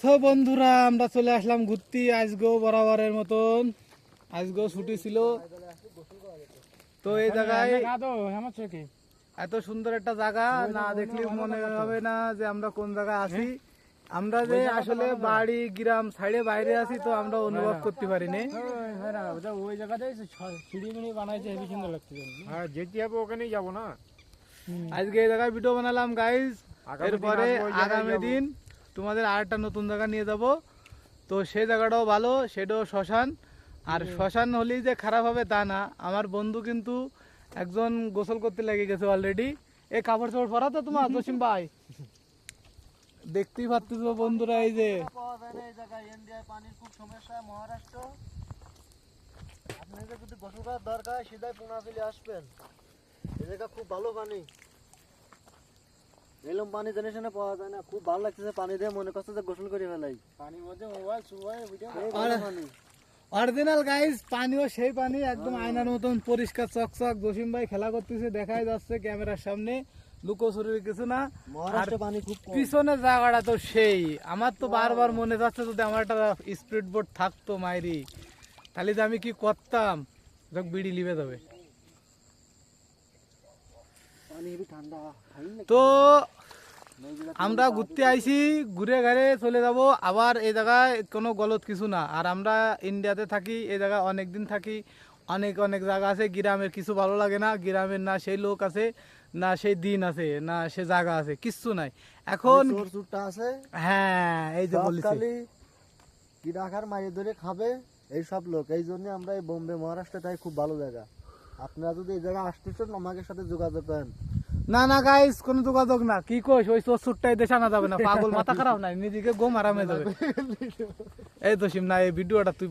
তো বন্ধুরা আমরা চলে আসলাম ঘুরতে আজকেও বরাবরের মতন। আজকেও ছুটি ছিল, তো এই জায়গায় এত সুন্দর একটা জায়গা না দেখলে মনে হবে না যে আমরা কোন জায়গায় আছি। আমরা যে আসলে বাড়ি গ্রাম সাইডে বাইরে আছি, তো আমরা অনুভব করতে পারিনি। ওই জায়গাতে সিঁড়ি মিড়ি বানাইছে, হেবি সুন্দর লাগছে। হ্যাঁ, যেতে হবে ওখানেই যাবো না। আজকে এই জায়গায় ভিডিও বানালাম গাইজ, এরপরে আগামী দিন তোমাদের আর একটা নতুন জায়গা নিয়ে যাব। তো সেই জায়গাটাও ভালো, সেটাও শ্মশান। আর শ্মশান হলেই যে খারাপ হবে তা না, আমার বন্ধু কিন্তু একজন গোসল করতে লেগে গেছে অলরেডি। এই কাপড় চাপড় পরা তো তোমার জসিম ভাই, দেখতেই পাচ্ছিস বন্ধুরা। এই যে পানির খুব সমস্যা মহারাষ্ট্র, আপনাদের যদি গোসল করার দরকার সিধাই পুনাফিলে আসবেন। এই জায়গা খুব ভালো পানি, এরকম পানি জানিস না পাওয়া যায় না। খুব ভালো লাগতেছে পানি দিয়ে, মনে করছে যে গোসল করে ফেলাই। পানির মধ্যে মোবাইল সুবাই ভিডিও পানি অরিজিনাল গাইজ, পানিও সেই পানি একদম আয়নার মতন পরিষ্কার চকচক। জসিম ভাই খেলা করতেছে, দেখাই যাচ্ছে ক্যামেরার সামনে, লুকোচুরির কিছু না। মহারাষ্ট্র পানি খুব কম। পিছনের জায়গাটা তো সেই, আমার তো বারবার মনে যাচ্ছে যদি আমার একটা স্পিড বোট থাকতো মাইরি, তাহলে যে আমি কি করতাম। যখন বিড়ি লিবে যাবে। পানি হেবি ঠান্ডা। তো আমরা ঘুরতে আইছি, ঘুরে ঘাড়ে চলে যাব আবার। এই জায়গায় কোনো গলত কিছু না। আর আমরা ইন্ডিয়াতে থাকি, এই জায়গায় অনেক দিন থাকি, অনেক অনেক জায়গা আছে। গ্রামের কিছু ভালো লাগে না, গ্রামের না সেই লোক আছে, না সেই দিন আছে, না সে জায়গা আছে, কিচ্ছু নাই এখন। চোরটা আছে, হ্যাঁ এই যে বলিছি, কি রাখার মাইরে ধরে খাবে এই সব লোক। এই জন্য আমরা এই বোম্বে মহারাষ্ট্রে তাই খুব ভালো জায়গা। আপনারা যদি এই জায়গায় আসতেছেন আমাদের সাথে যোগাযোগ করেন। না না গাইস, কোনো যোগাযোগ না। কি কইস, ওই চোরটাই দেশে আনা যাবে না, পাগল মাথা খারাপ নাই, নিজেকে গোম আরামে যাবে। এই তো সিম না, এই ভিডিওটা তুই